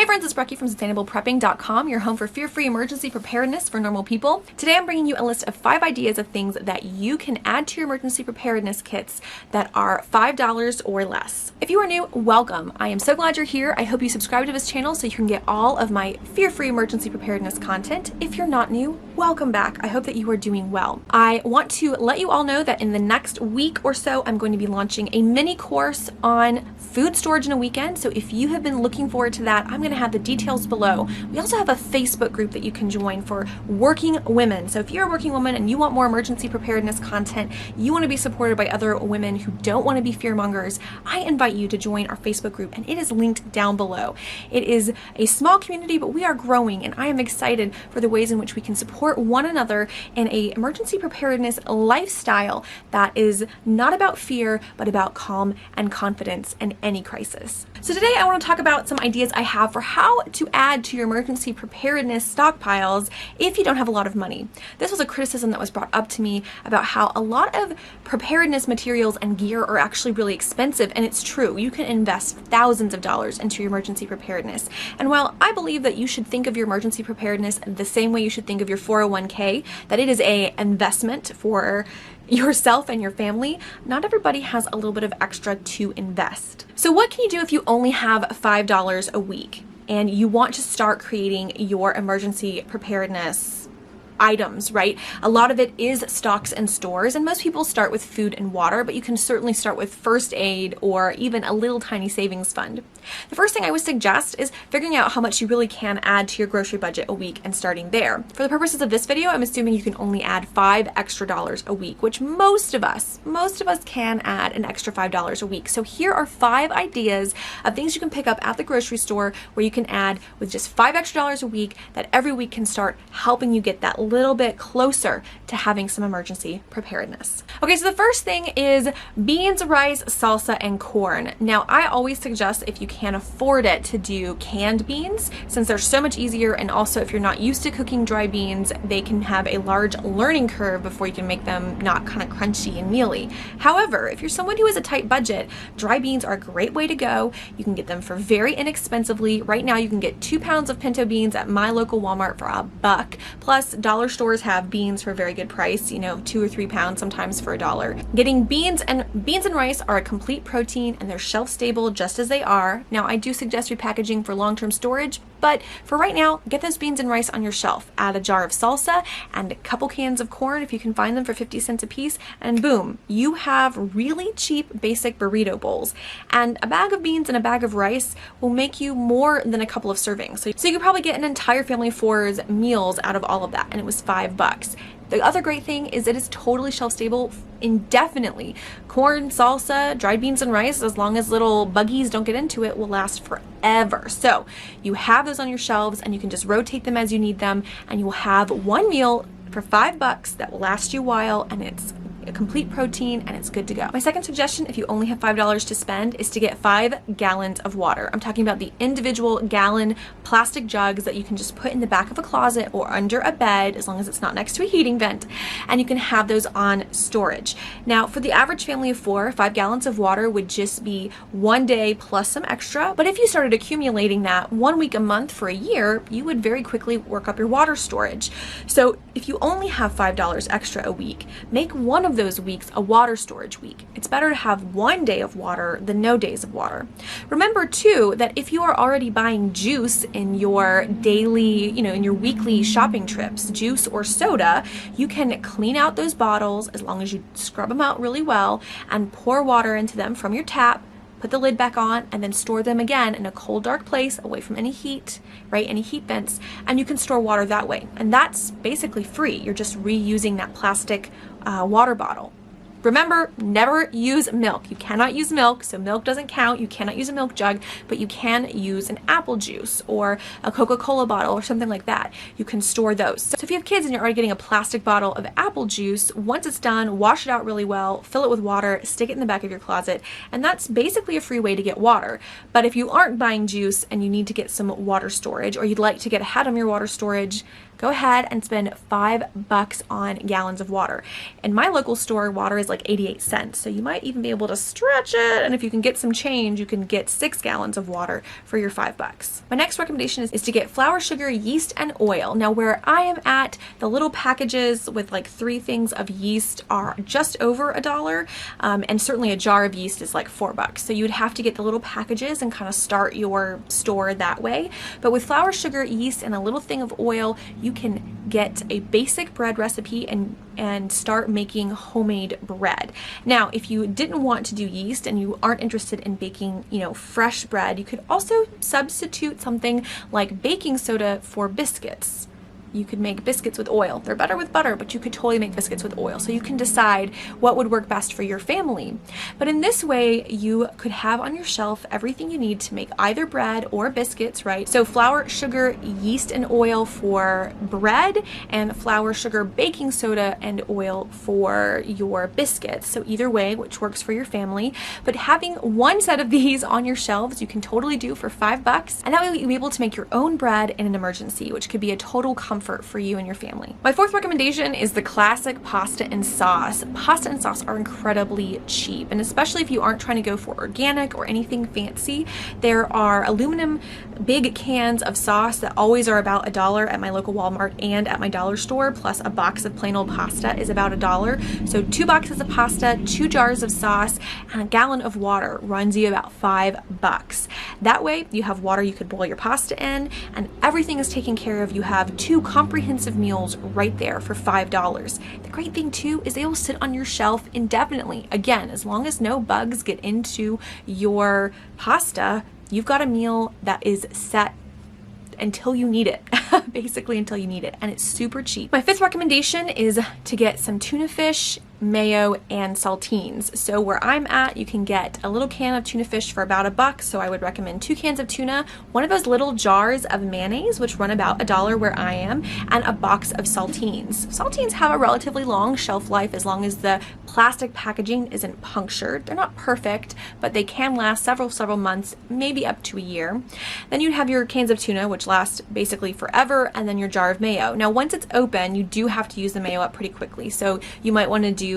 friends, it's Becky from sustainableprepping.com, your home for fear-free emergency preparedness for normal people. Today I'm bringing you a list of 5 ideas of things that you can add to your emergency preparedness kits that are $5 or less. If you are new, welcome. I am so glad you're here. I hope you subscribe to this channel so you can get all of my fear-free emergency preparedness content. If you're not new, welcome back. I hope that you are doing well. I want to let you all know that in the next week or so, I'm going to be launching a mini course on food storage in a weekend. So if you have been looking forward to that, I'm going to have the details below. We also have a Facebook group that you can join for working women. So if you're a working woman and you want more emergency preparedness content, you want to be supported by other women who don't want to be fearmongers, I invite you to join our Facebook group, and it is linked down below. It is a small community, but we are growing, and I am excited for the ways in which we can support one another in a emergency preparedness lifestyle that is not about fear, but about calm and confidence in any crisis. So today I want to talk about some ideas I have for how to add to your emergency preparedness stockpiles if you don't have a lot of money. This was a criticism that was brought up to me about how a lot of preparedness materials and gear are actually really expensive, and it's true. You can invest thousands of dollars into your emergency preparedness. And while I believe that you should think of your emergency preparedness the same way you should think of your 401k, that it is an investment for yourself and your family, not everybody has a little bit of extra to invest. So what can you do if you only have $5 a week and you want to start creating your emergency preparedness items, right? A lot of it is stocks and stores, and most people start with food and water, but you can certainly start with first aid or even a little tiny savings fund. The first thing I would suggest is figuring out how much you really can add to your grocery budget a week and starting there. For the purposes of this video, I'm assuming you can only add $5 extra a week, which most of us can add an extra $5 a week. So here are 5 ideas of things you can pick up at the grocery store where you can add with just $5 extra a week that every week can start helping you get that little bit closer to having some emergency preparedness. Okay, so the first thing is beans, rice, salsa, and corn. Now, I always suggest, if you can afford it, to do canned beans since they're so much easier, and also if you're not used to cooking dry beans, they can have a large learning curve before you can make them not kind of crunchy and mealy. However, if you're someone who has a tight budget, dry beans are a great way to go. You can get them for very inexpensively. Right now, you can get 2 pounds of pinto beans at my local Walmart for $1, plus dollar stores have beans for a very good price, 2 or 3 pounds sometimes for $1. Getting beans and rice are a complete protein, and they're shelf stable just as they are. Now, I do suggest repackaging for long-term storage, but for right now, get those beans and rice on your shelf. Add a jar of salsa and a couple cans of corn if you can find them for 50 cents a piece, and boom, you have really cheap basic burrito bowls. And a bag of beans and a bag of rice will make you more than a couple of servings. So you could probably get an entire family of 4's meals out of all of that, and it was $5. The other great thing is it is totally shelf stable indefinitely. Corn, salsa, dried beans, and rice, as long as little buggies don't get into it, will last forever. So you have those on your shelves, and you can just rotate them as you need them, and you will have one meal for $5 that will last you a while, and it's a complete protein, and it's good to go. My second suggestion, if you only have $5 to spend, is to get 5 gallons of water. I'm talking about the individual gallon plastic jugs that you can just put in the back of a closet or under a bed, as long as it's not next to a heating vent, and you can have those on storage. Now, for the average family of 4, 5 gallons of water would just be one day plus some extra, but if you started accumulating that 1 week a month for a year, you would very quickly work up your water storage. So if you only have $5 extra a week, make one of those weeks a water storage week. It's better to have 1 day of water than no days of water. Remember too that if you are already buying juice in your daily, in your weekly shopping trips, juice or soda, you can clean out those bottles as long as you scrub them out really well and pour water into them from your tap. Put the lid back on, and then store them again in a cold, dark place away from any heat, right? Any heat vents, and you can store water that way. And that's basically free. You're just reusing that plastic water bottle. Remember, never use milk. You cannot use milk, so milk doesn't count. You cannot use a milk jug, but you can use an apple juice or a Coca-Cola bottle or something like that. You can store those. So if you have kids and you're already getting a plastic bottle of apple juice, once it's done, wash it out really well, fill it with water, stick it in the back of your closet, and that's basically a free way to get water. But if you aren't buying juice and you need to get some water storage, or you'd like to get ahead on your water storage, go ahead and spend $5 on gallons of water. In my local store, water is is like 88 cents. So you might even be able to stretch it. And if you can get some change, you can get 6 gallons of water for your $5. My next recommendation is to get flour, sugar, yeast, and oil. Now where I am at, the little packages with like 3 things of yeast are just over $1. And certainly a jar of yeast is like $4. So you would have to get the little packages and kind of start your store that way. But with flour, sugar, yeast, and a little thing of oil, you can get a basic bread recipe and start making homemade bread. Now, if you didn't want to do yeast and you aren't interested in baking, fresh bread, you could also substitute something like baking soda for biscuits. You could make biscuits with oil. They're better with butter, but you could totally make biscuits with oil. So you can decide what would work best for your family. But in this way, you could have on your shelf everything you need to make either bread or biscuits, right? So flour, sugar, yeast, and oil for bread, and flour, sugar, baking soda, and oil for your biscuits. So either way, which works for your family. But having one set of these on your shelves, you can totally do for $5. And that way you'll be able to make your own bread in an emergency, which could be a total comfort for you and your family. My 4th recommendation is the classic pasta and sauce. Pasta and sauce are incredibly cheap, and especially if you aren't trying to go for organic or anything fancy, there are aluminum big cans of sauce that always are about $1 at my local Walmart and at my dollar store, plus a box of plain old pasta is about $1. So 2 boxes of pasta, 2 jars of sauce, and a gallon of water runs you about $5. That way you have water you could boil your pasta in, and everything is taken care of. You have 2 comprehensive meals right there for $5. The great thing too is they will sit on your shelf indefinitely. Again, as long as no bugs get into your pasta, you've got a meal that is set until you need it, basically until you need it, and it's super cheap. My 5th recommendation is to get some tuna fish, mayo, and saltines. So where I'm at, you can get a little can of tuna fish for about $1, so I would recommend 2 cans of tuna, one of those little jars of mayonnaise, which run about $1 where I am, and a box of saltines. Saltines have a relatively long shelf life as long as the plastic packaging isn't punctured. They're not perfect, but they can last several months, maybe up to a year. Then you'd have your cans of tuna, which last basically forever, and then your jar of mayo. Now once it's open, you do have to use the mayo up pretty quickly, so you might want to do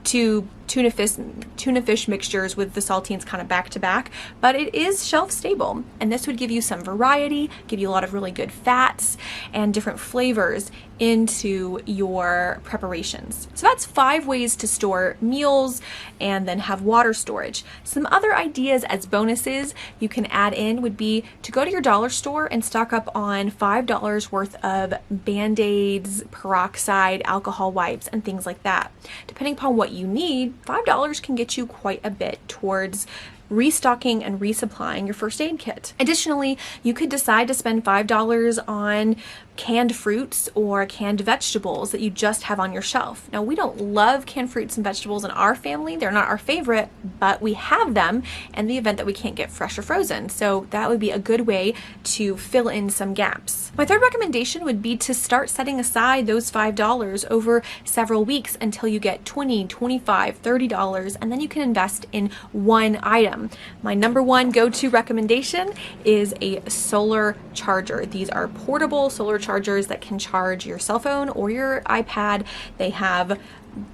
2 tuna fish mixtures with the saltines kind of back to back, but it is shelf stable, and this would give you some variety, give you a lot of really good fats and different flavors into your preparations. So that's 5 ways to store meals and then have water storage. Some other ideas as bonuses you can add in would be to go to your dollar store and stock up on $5 worth of Band-Aids, peroxide, alcohol wipes, and things like that. Depending upon what you need, $5 can get you quite a bit towards restocking and resupplying your first aid kit. Additionally, you could decide to spend $5 on canned fruits or canned vegetables that you just have on your shelf. Now, we don't love canned fruits and vegetables in our family. They're not our favorite, but we have them in the event that we can't get fresh or frozen. So that would be a good way to fill in some gaps. My 3rd recommendation would be to start setting aside those $5 over several weeks until you get $20, $25, $30, and then you can invest in one item. My number 1 go-to recommendation is a solar charger. These are portable solar chargers that can charge your cell phone or your iPad. They have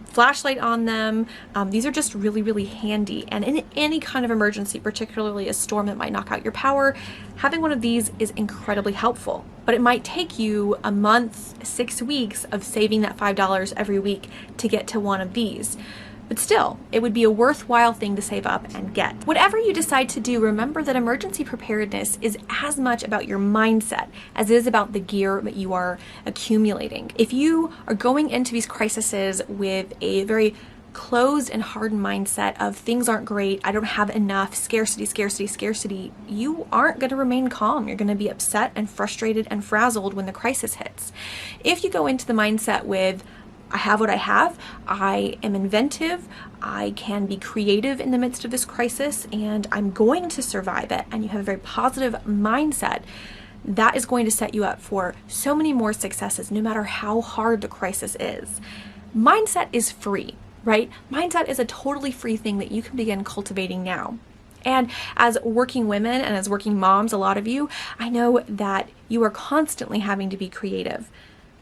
flashlight on them. These are just really handy, and in any kind of emergency, particularly a storm that might knock out your power, having one of these is incredibly helpful. But it might take you a month, 6 weeks of saving that $5 every week to get to one of these. But still, it would be a worthwhile thing to save up and get. Whatever you decide to do, remember that emergency preparedness is as much about your mindset as it is about the gear that you are accumulating. If you are going into these crises with a very closed and hardened mindset of things aren't great, I don't have enough, scarcity, you aren't going to remain calm. You're going to be upset and frustrated and frazzled when the crisis hits. If you go into the mindset with, I have what I have, I am inventive, I can be creative in the midst of this crisis, and I'm going to survive it, and you have a very positive mindset, that is going to set you up for so many more successes, no matter how hard the crisis is. Mindset is free, right? Mindset is a totally free thing that you can begin cultivating now. And as working women and as working moms, a lot of you, I know that you are constantly having to be creative.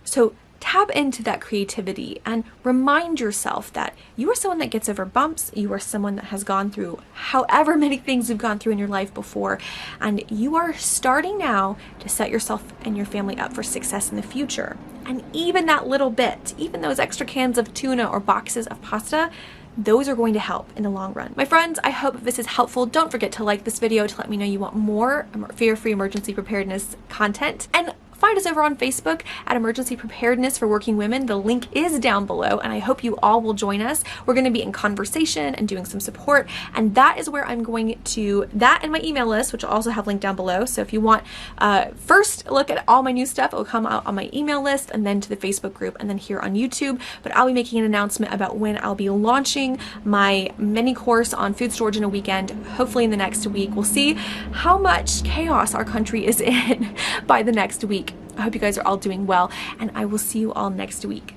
So tap into that creativity and remind yourself that you are someone that gets over bumps. You are someone that has gone through however many things you've gone through in your life before, and you are starting now to set yourself and your family up for success in the future. And even that little bit, even those extra cans of tuna or boxes of pasta, those are going to help in the long run. My friends, I hope this is helpful. Don't forget to like this video to let me know you want more fear-free emergency preparedness content. And find us over on Facebook at Emergency Preparedness for Working Women. The link is down below, and I hope you all will join us. We're going to be in conversation and doing some support, and that is where I'm going to, that and my email list, which I'll also have linked down below. So if you want first look at all my new stuff, it will come out on my email list and then to the Facebook group and then here on YouTube. But I'll be making an announcement about when I'll be launching my mini course on food storage in a weekend, hopefully in the next week. We'll see how much chaos our country is in by the next week. I hope you guys are all doing well, and I will see you all next week.